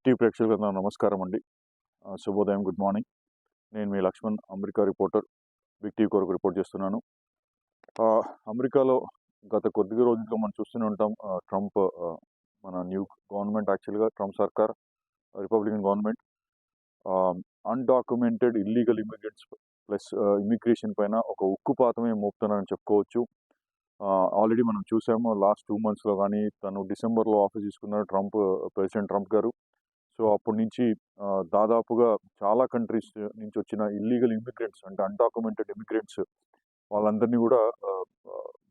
Big T ప్రేక్షకులకు నా నమస్కారం అండి. శుభోదయం, గుడ్ మార్నింగ్. నేను మీ Laxman, America reporter. Big TV కొరకు రిపోర్ట్ చేస్తున్నాను. అమెరికాలో గత కొద్ది రోజులుగా మనం చూస్తూనే ఉంటాం. ట్రంప్ మన న్యూ గవర్నమెంట్, యాక్చువల్గా ట్రంప్ సర్కార్, Republican government undocumented illegal immigrants plus immigration పైన ఒక ఉక్కుపాతమే మోపుతున్నారని చెప్పుకోవచ్చు. ఆల్రెడీ మనం చూసాము లాస్ట్ 2 monthsలో కానీ, తను డిసెంబర్లో ఆఫీస్ తీసుకున్నారు ప్రెసిడెంట్ ట్రంప్ గారు. సో అప్పటి నుంచి దాదాపుగా చాలా కంట్రీస్ నుంచి వచ్చిన ఇల్లీగల్ ఇమిగ్రెంట్స్, అంటే అన్డాక్యుమెంటెడ్ ఇమిగ్రెంట్స్, వాళ్ళందరినీ కూడా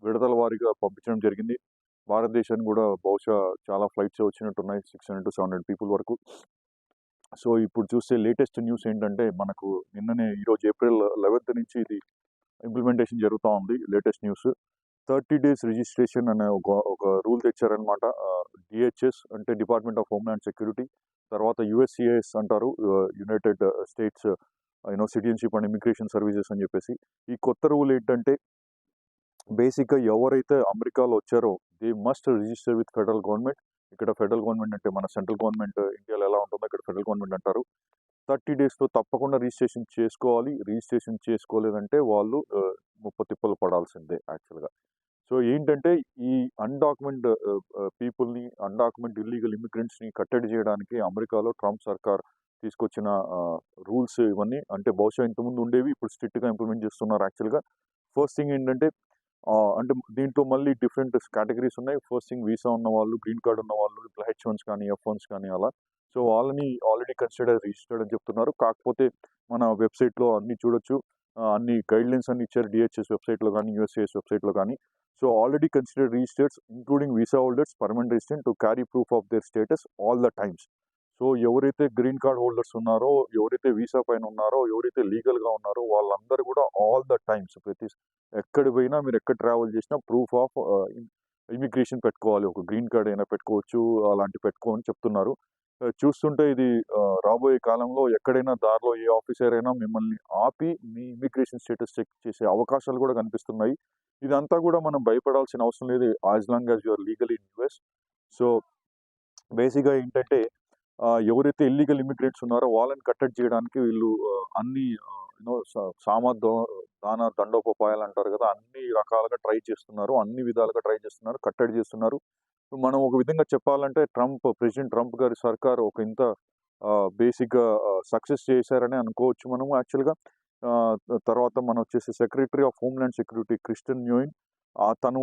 విడతల వారీగా పంపించడం జరిగింది. భారతదేశానికి కూడా బహుశా చాలా ఫ్లైట్స్ వచ్చినట్టున్నాయి, 600 to 700 పీపుల్ వరకు. సో ఇప్పుడు చూస్తే లేటెస్ట్ న్యూస్ ఏంటంటే, మనకు నిన్ననే ఈరోజు ఏప్రిల్ 11th నుంచి ఇది ఇంప్లిమెంటేషన్ జరుగుతూ ఉంది. లేటెస్ట్ న్యూస్ 30 days రిజిస్ట్రేషన్ అనే ఒక రూల్ తెచ్చారనమాట. డిహెచ్ఎస్ అంటే డిపార్ట్మెంట్ ఆఫ్ హోమ్లాండ్ సెక్యూరిటీ, తర్వాత యుఎస్సిఐఎస్ అంటారు, United states citizenship and immigration services అని చెప్పేసి. ఈ కొత్త రూల్ ఏంటంటే, బేసిక్గా ఎవరైతే అమెరికాలో వచ్చారో they must register with federal government. ఇక్కడ ఫెడరల్ గవర్నమెంట్ అంటే మన సెంట్రల్ గవర్నమెంట్ ఇండియాలో ఎలా ఉంటుందో ఇక్కడ ఫెడరల్ గవర్నమెంట్ అంటారు. 30 daysలో తప్పకుండా రిజిస్ట్రేషన్ చేసుకోవాలి. రిజిస్ట్రేషన్ చేసుకోలేదంటే వాళ్ళు ముప్పు తిప్పలు పడాల్సిందే యాక్చువల్గా. సో ఏంటంటే, ఈ అన్డాక్యుమెంట్ పీపుల్ని, అన్డాక్యుమెంట్ ఇల్లీగల్ ఇమిగ్రెంట్స్ని కట్టడి చేయడానికి అమెరికాలో ట్రంప్ సర్కార్ తీసుకొచ్చిన రూల్స్ ఇవన్నీ. అంటే బహుశా ఇంతకుముందు ఉండేవి, ఇప్పుడు స్ట్రిక్ట్గా ఇంప్లిమెంట్ చేస్తున్నారు యాక్చువల్గా. ఫస్ట్ థింగ్ ఏంటంటే, అంటే దీంట్లో మళ్ళీ డిఫరెంట్ కేటగిరీస్ ఉన్నాయి. ఫస్ట్ థింగ్ వీసా ఉన్న వాళ్ళు, గ్రీన్ కార్డ్ ఉన్న వాళ్ళు, ఇప్పుడు H1s కానీ F1s కానీ అలా. సో వాళ్ళని ఆల్రెడీ కన్సిడర్ రిజిస్టర్డ్ అని చెప్తున్నారు. కాకపోతే మన వెబ్సైట్లో అన్ని చూడొచ్చు, అన్ని గైడ్లైన్స్ అన్ని ఇచ్చారు డిహెచ్ఎస్ వెబ్సైట్లో కానీ, యుఎస్సిఐఎస్ వెబ్సైట్లో కానీ. So already considered registers including visa holders, permanent resident to carry proof of their status all the times. So ఎవరైతే గ్రీన్ కార్డ్ హోల్డర్స్ ఉన్నారో, ఎవరైతే వీసా పైన ఉన్నారో, ఎవరైతే లీగల్గా ఉన్నారో వాళ్ళందరూ కూడా ఆల్ ద టైమ్స్, ఎక్కడ పోయినా, మీరు ఎక్కడ ట్రావెల్ చేసినా ప్రూఫ్ ఆఫ్ ఇమిగ్రేషన్ పెట్టుకోవాలి. ఒక గ్రీన్ కార్డ్ అయినా పెట్టుకోవచ్చు, అలాంటి పెట్టుకోమని చెప్తున్నారు. చూస్తుంటే ఇది రాబోయే కాలంలో ఎక్కడైనా దారిలో ఏ ఆఫీసర్ అయినా మిమ్మల్ని ఆపి మీ ఇమిగ్రేషన్ స్టేటస్ చెక్ చేసే అవకాశాలు కూడా కనిపిస్తున్నాయి. ఇదంతా కూడా మనం భయపడాల్సిన అవసరం లేదు, as long as you're legal in US. So బేసిక్గా ఏంటంటే, ఎవరైతే ఇల్లీగల్ ఇమిగ్రెంట్స్ ఉన్నారో వాళ్ళని కట్టడి చేయడానికి వీళ్ళు అన్ని దాన దండోపాయాలు అంటారు కదా, అన్ని రకాలుగా ట్రై చేస్తున్నారు, అన్ని విధాలుగా ట్రై చేస్తున్నారు, కట్టడి చేస్తున్నారు. మనం ఒక విధంగా చెప్పాలంటే, ప్రెసిడెంట్ ట్రంప్ గారి సర్కార్ ఒక ఇంత బేసిక్గా సక్సెస్ చేశారని అనుకోవచ్చు మనము యాక్చువల్గా. తర్వాత మనం వచ్చేసి secretary of homeland security Kristi Noem, తను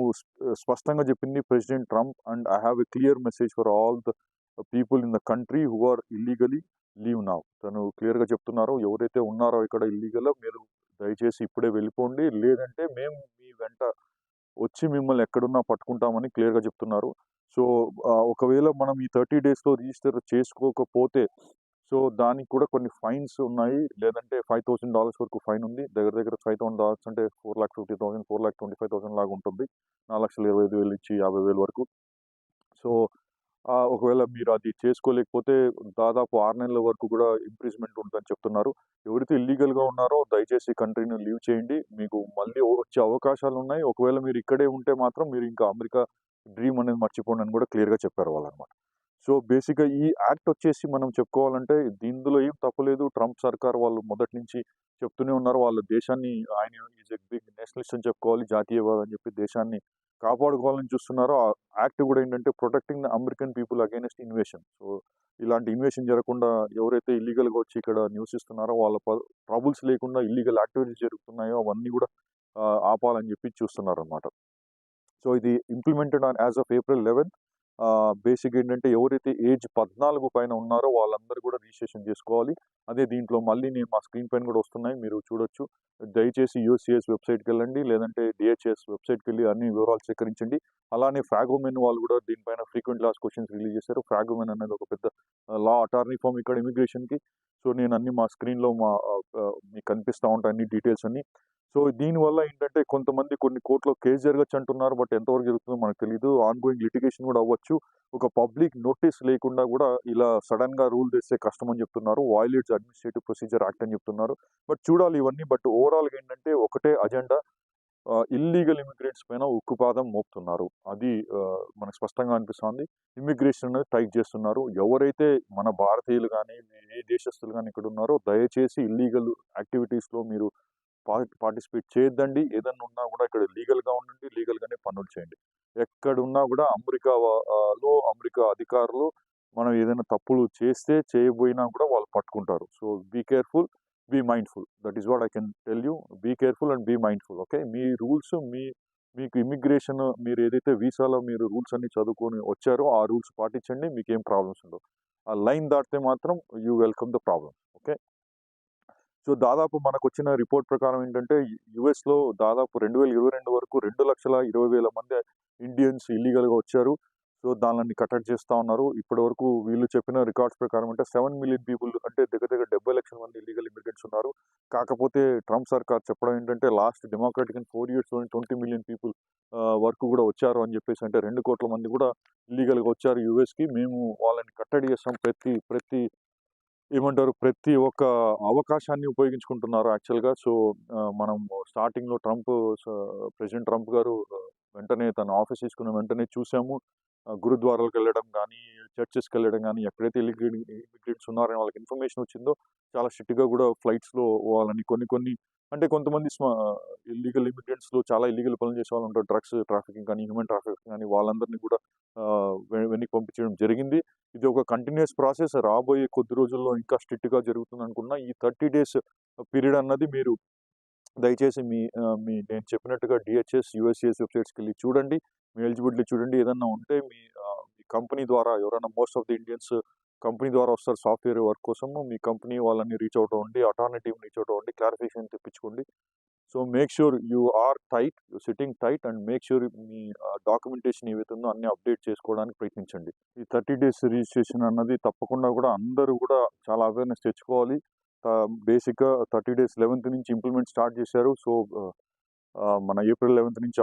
స్పష్టంగా చెప్పింది, president Trump and I have a clear message for all the people in the country who are illegally leave now. తను క్లియర్గా చెప్తున్నారు, ఎవరైతే ఉన్నారో ఇక్కడ ఇల్లీగల్, మీరు దయచేసి ఇప్పుడే వెళ్ళిపోండి, లేదంటే మేము మీ వెంట వచ్చి మిమ్మల్ని ఎక్కడున్నా పట్టుకుంటామని క్లియర్గా చెప్తున్నారు. సో ఒకవేళ మనం ఈ 30 daysలో రిజిస్టర్ చేసుకోకపోతే, సో దానికి కూడా కొన్ని ఫైన్స్ ఉన్నాయి, లేదంటే $5,000 వరకు ఫైన్ ఉంది. దగ్గర $5,000 అంటే 4,50,000, 4,25,000 లాగా ఉంటుంది. 4,25,000 నుంచి 50,000 వరకు. సో ఒకవేళ మీరు అది చేసుకోలేకపోతే దాదాపు 6 నెలల వరకు కూడా ఇంప్రిజ్మెంట్ ఉంటుందని చెప్తున్నారు. ఎవరైతే ఇల్లీగల్గా ఉన్నారో దయచేసి కంట్రీని లీవ్ చేయండి, మీకు మళ్ళీ వచ్చే అవకాశాలు ఉన్నాయి. ఒకవేళ మీరు ఇక్కడే ఉంటే మాత్రం మీరు ఇంకా అమెరికా డ్రీమ్ అనేది మర్చిపోండి అని కూడా క్లియర్గా చెప్పారు వాళ్ళనమాట. సో బేసిక్గా ఈ యాక్ట్ వచ్చేసి మనం చెప్పుకోవాలంటే ఇందులో ఏం తప్పులేదు. ట్రంప్ సర్కార్ వాళ్ళు మొదటి నుంచి చెప్తూనే ఉన్నారు, వాళ్ళ దేశాన్ని, ఆయన ఈజ్ ఎ బిగ్ నేషనలిస్ట్ అని చెప్పుకోవాలి, జాతీయవాది అని చెప్పి దేశాన్ని కాపాడుకోవాలని చూస్తున్నారు. ఆ యాక్ట్ కూడా ఏంటంటే, protecting the American people against invasion. So ఇలాంటి ఇన్వేషన్ జరగకుండా, ఎవరైతే ఇల్లీగల్గా వచ్చి ఇక్కడ నివసిస్తున్నారో వాళ్ళ ట్రబుల్స్ లేకుండా ఇల్లీగల్ యాక్టివిటీస్ జరుగుతున్నాయో అవన్నీ కూడా ఆపాలని చెప్పి చూస్తున్నారు అనమాట. సో ఇది implemented on as of April 11th. Basic ఏంటంటే, ఎవరైతే ఏజ్ 14 పైన ఉన్నారో వాళ్ళందరూ కూడా రిజిస్ట్రేషన్ చేసుకోవాలి. అదే దీంట్లో మళ్ళీ నేను మా స్క్రీన్ పైన కూడా వస్తున్నాయి, మీరు చూడొచ్చు. దయచేసి యూఎస్సిఐఎస్ వెబ్సైట్కి వెళ్ళండి, లేదంటే డిహెచ్ఎస్ వెబ్సైట్కి వెళ్ళి అన్ని వివరాలు సేకరించండి. అలానే ఫ్రాగోమెన్ వాళ్ళు కూడా దీనిపైన ఫ్రీక్వెంట్ లాస్ క్వశ్చన్స్ రిలీజ్ చేశారు. ఫ్రాగోమెన్ అనేది ఒక పెద్ద లా అటార్నీ ఫామ్ ఇక్కడ ఇమిగ్రేషన్కి. సో నేను అన్ని మా స్క్రీన్లో మీకు కనిపిస్తూ ఉంటాయి అన్ని డీటెయిల్స్ అన్ని. సో దీనివల్ల ఏంటంటే, కొంతమంది కొన్ని కోర్టులో కేసు జరగచ్చు అంటున్నారు, బట్ ఎంతవరకు జరుగుతుందో మనకు తెలియదు. ఆన్గోయింగ్ లిటిగేషన్ కూడా అవ్వచ్చు. ఒక పబ్లిక్ నోటీస్ లేకుండా కూడా ఇలా సడన్గా రూల్ తెస్తే కష్టం అని చెప్తున్నారు. వైలేట్స్ అడ్మినిస్ట్రేటివ్ ప్రొసీజర్ యాక్ట్ అని చెప్తున్నారు. బట్ చూడాలి ఇవన్నీ. బట్ ఓవరాల్గా ఏంటంటే ఒకటే అజెండా, ఇల్లీగల్ ఇమిగ్రెంట్స్ పైన ఉక్కుపాదం మోపుతున్నారు. అది మనకు స్పష్టంగా అనిపిస్తోంది. ఇమిగ్రేషన్ అనేది టైట్ చేస్తున్నారు. ఎవరైతే మన భారతీయులు గానీ, ఏ దేశస్తులు గానీ ఇక్కడ ఉన్నారో దయచేసి ఇల్లీగల్ యాక్టివిటీస్‌లో మీరు పార్టిసిపేట్ చేయొద్దండి. ఏదన్నా ఉన్నా కూడా ఇక్కడ లీగల్‌గా ఉండండి. లీగల్‌గానే పనులు చేయండి. ఎక్కడున్నా కూడా అమెరికా అధికారులు మనం ఏదైనా తప్పులు చేస్తే, చేయబోయినా కూడా వాళ్ళు పట్టుకుంటారు. So, be careful, be mindful. That is what I can tell you. Be careful and be mindful. Okay. మీ రూల్స్ మీకు ఇమిగ్రేషన్ మీరు ఏదైతే వీసాలో మీరు రూల్స్ అన్నీ చదువుకొని వచ్చారో ఆ రూల్స్ పాటించండి. మీకేం ప్రాబ్లమ్స్ ఉండవు. ఆ లైన్ దాటితే మాత్రం you welcome the problem. Okay. So, దాదాపు మనకొచ్చిన రిపోర్ట్ ప్రకారం ఏంటంటే యూఎస్‌లో దాదాపు 2022 వరకు 2,20,000 మంది ఇండియన్స్ ఇల్లీగల్‌గా వచ్చారు. సో, దానిని కట్టడి చేస్తా ఉన్నారు. ఇప్పటివరకు వీళ్ళు చెప్పిన రికార్డ్స్ ప్రకారం అంటే 7 మిలియన్ పీపుల్ అంటే దగ్గర దగ్గర 70 లక్షల మంది ఇల్లీగల్ ఇమిగ్రెంట్స్ ఉన్నారు. కాకపోతే ట్రంప్ సర్కార్ చెప్పడం ఏంటంటే last democratic in 4 ఇయర్స్‌లోనే 20 million people వరకు కూడా వచ్చారు అని చెప్పేసి, అంటే 2 కోట్ల మంది కూడా ఇల్లీగల్‌గా వచ్చారు యూఎస్‌కి. మేము వాళ్ళని కట్టడి చేస్తాం. ప్రతి ఒక్క అవకాశాన్ని ఉపయోగించుకుంటున్నారు యాక్చువల్‌గా. సో, మనం స్టార్టింగ్‌లో ప్రెసిడెంట్ ట్రంప్ గారు వెంటనే తన ఆఫీస్ తీసుకున్న వెంటనే చూసాము. గురుద్వారాలకెళ్ళడం గానీ, చర్చెస్‌కెళ్ళడం గానీ, ఎక్కడైతే ఇమిగ్రెంట్స్ ఉన్నారని వాళ్ళకి ఇన్ఫర్మేషన్ వచ్చిందో చాలా స్ట్రిక్ట్‌గా కూడా ఫ్లైట్స్‌లో వాళ్ళని కొన్ని అంటే కొంతమంది ఇల్లీగల్ ఇమిగ్రెంట్స్‌లో చాలా ఇల్లీగల్ పనులు చేసే వాళ్ళు ఉంటారు. డ్రగ్స్ ట్రాఫికింగ్ కానీ, హ్యూమన్ ట్రాఫికింగ్ కానీ వాళ్ళందరినీ కూడా వెనక్కి పంపించడం జరిగింది. ఇది ఒక కంటిన్యూయస్ ప్రాసెస్. రాబోయే కొద్ది రోజుల్లో ఇంకా స్ట్రిక్ట్‌గా జరుగుతుందనుకున్నా. ఈ 30 డేస్ పీరియడ్ అన్నది మీరు దయచేసి నేను చెప్పినట్టుగా DHS, USCIS వెబ్‌సైట్స్‌కెళ్ళి చూడండి. మీ ఎలిజిబిలిటీ చూడండి. ఏదన్నా ఉంటే మీ కంపెనీ ద్వారా ఎవరైనా most of the Indians company ద్వారా వస్తారు సాఫ్ట్‌వేర్ వర్క్ కోసము. మీ కంపెనీ వాళ్ళని రీచ్ అవుట్ అవ్వండి. అటార్నీ టీమ్‌ని రీచ్ అవుట్ అవ్వండి. క్లారిఫికేషన్ తెప్పించుకోండి. So, make sure you are tight, sitting tight and make sure మీ డాక్యుమెంటేషన్ ఏవైతే ఉందో అన్నీ అప్డేట్ చేసుకోవడానికి ప్రయత్నించండి. ఈ 30 డేస్ రిజిస్ట్రేషన్ అన్నది తప్పకుండా కూడా అందరూ కూడా చాలా అవేర్‌నెస్ తెచ్చుకోవాలి. బేసిక్‌గా 30 డేస్ 11th నుంచి ఇంప్లిమెంట్ స్టార్ట్ చేశారు. సో, మన ఏప్రిల్ 11th నుంచి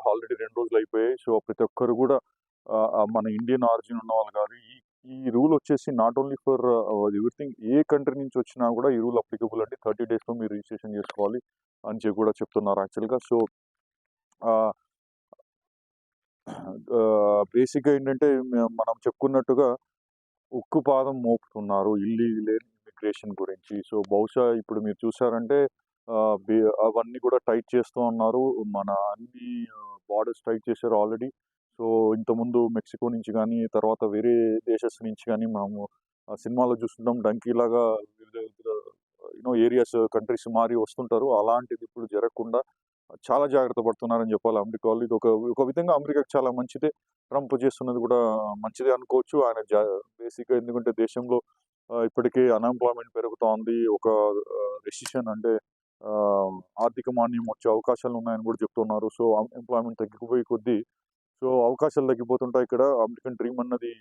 ఆల్రెడీ 2 రోజులు అయిపోయాయి. సో, ప్రతి ఒక్కరు కూడా మన ఇండియన్ ఆరిజిన్ ఉన్న వాళ్ళు కాదు. ఈ రూల్ వచ్చేసి not only for everything. A country నుంచి వచ్చినా కూడా ఈ రూల్ అప్లికబుల్ అండి. 30 డేస్‌లో మీరు రిజిస్ట్రేషన్ చేసుకోవాలి అని చెప్పి కూడా చెప్తున్నారు యాక్చువల్‌గా. సో, బేసిక్‌గా ఏంటంటే మనం చెప్పుకున్నట్టుగా ఉక్కుపాదం మోపుతున్నారు ఇల్లీగల్ ఇమిగ్రేషన్ గురించి. సో, బహుశా ఇప్పుడు మీరు చూసారంటే అవన్నీ కూడా టైట్ చేస్తూ ఉన్నారు. మన అన్ని బార్డర్స్ టైట్ చేశారు ఆల్రెడీ. సో, ఇంతకుముందు మెక్సికో నుంచి గానీ, తర్వాత వేరే దేశస్ నుంచి గానీ మనము సినిమాలో చూస్తుంటాం డంకీలాగా వివిధ ఏరియాస్, కంట్రీస్ మారి వస్తుంటారు. అలాంటిది ఇప్పుడు జరగకుండా చాలా జాగ్రత్త పడుతున్నారని చెప్పాలి అమెరికా వాళ్ళు. ఇది ఒక విధంగా అమెరికాకి చాలా మంచిదే. ట్రంప్ చేస్తున్నది కూడా మంచిదే అనుకోవచ్చు. ఆయన బేసిక్‌గా ఎందుకంటే దేశంలో ఇప్పటికే అన్‌ఎంప్లాయ్‌మెంట్ పెరుగుతా ఉంది. ఒక రెసిషన్ అంటే ఆర్థిక మాంద్యం వచ్చే అవకాశాలు ఉన్నాయని కూడా చెప్తున్నారు. సో, ఎంప్లాయ్‌మెంట్ తగ్గిపోయే కొద్దీ అవకాశాలు తగ్గిపోతుంటాయి. ఇక్కడ అమెరికన్ డ్రీమ్ అన్నది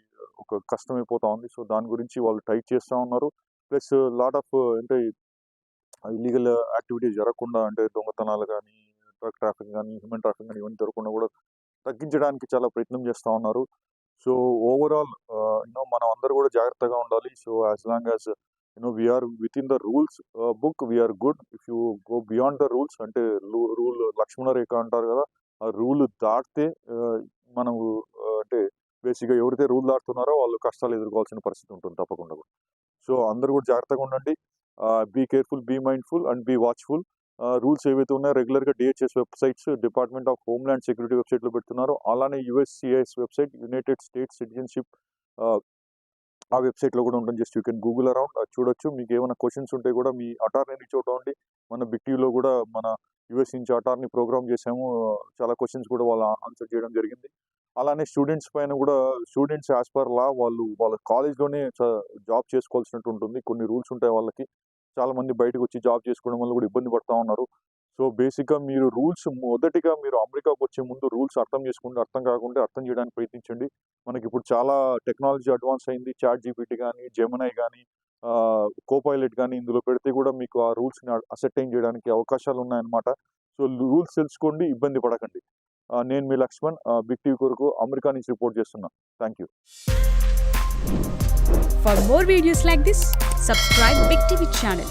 ఒక కష్టమైపోతా ఉంది. సో, దాని గురించి వాళ్ళు టైట్ చేస్తా ఉన్నారు. ప్లస్ లాట్ ఆఫ్ అంటే ఇల్లీగల్ యాక్టివిటీస్ జరగకుండా అంటే దొంగతనాలు గానీ, డ్రగ్ ట్రాఫికింగ్ గానీ, హ్యూమన్ ట్రాఫికింగ్ గానీ ఇవన్నీ జరగకుండా కూడా తగ్గించడానికి చాలా ప్రయత్నం చేస్తా ఉన్నారు. సో, ఓవరాల్ మనం అందరూ కూడా జాగ్రత్తగా ఉండాలి. So, as long as we are within the rules book we are good. If you go beyond the rules అంటే రూల్ లక్ష్మణ రేఖ అంటారు కదా! ఆ రూల్ దాటితే మనం అంటే బేసిక్‌గా ఎవరైతే రూల్ దాటుతున్నారో వాళ్ళు కష్టాలు ఎదుర్కోవాల్సిన పరిస్థితి ఉంటుంది తప్పకుండా కూడా. సో, అందరూ కూడా జాగ్రత్తగా ఉండండి. Be careful, be mindful and be watchful. Rules ఏవైతే ఉన్నాయో రెగ్యులర్‌గా DHS websites, department of homeland security వెబ్‌సైట్‌లో పెడుతున్నారు. అలానే USCIS website, united states citizenship ఆ వెబ్‌సైట్‌లో కూడా ఉంటుంది. Just you can Google around చూడొచ్చు. మీకేమైనా క్వెషన్స్ ఉంటే కూడా మీ అటార్నీ రీచ్ అవుట్ అవ్వండి. మన బిగ్ టీవీలో కూడా మన యూఎస్ నుంచి అటార్నీ ప్రోగ్రామ్ చేసాము. చాలా క్వెషన్స్ కూడా వాళ్ళు ఆన్సర్ చేయడం జరిగింది. అలానే స్టూడెంట్స్ పైన కూడా స్టూడెంట్స్ యాజ్ పర్ లా వాళ్ళ కాలేజ్‌లోనే జాబ్ చేసుకోవాల్సినట్టు ఉంటుంది. కొన్ని రూల్స్ ఉంటాయి వాళ్ళకి. చాలామంది బయటకొచ్చి జాబ్ చేసుకోవడం వల్ల కూడా ఇబ్బంది పడతా ఉన్నారు. సో, బేసిక్‌గా మీరు మొదటిగా మీరు అమెరికాకు వచ్చే ముందు రూల్స్ అర్థం చేసుకోండి. అర్థం కాకుంటే అర్థం చేయడానికి ప్రయత్నించండి. మనకిప్పుడు చాలా టెక్నాలజీ అడ్వాన్స్ అయింది. చాట్ జీపీటీ గానీ, జెమినై గానీ, కోపైలట్ గానీ ఇందులో పెడితే కూడా మీకు ఆ రూల్స్‌ని అసర్టైన్ చేయడానికి అవకాశాలు ఉన్నాయన్నమాట. సో, రూల్స్ తెలుసుకోండి. ఇబ్బంది పడకండి. నేను మీ లక్ష్మణ్. బిగ్ టీవీ కొరకు అమెరికా నుంచి రిపోర్ట్ చేస్తున్నా. Thank you. For more videos like this, subscribe Big TV channel.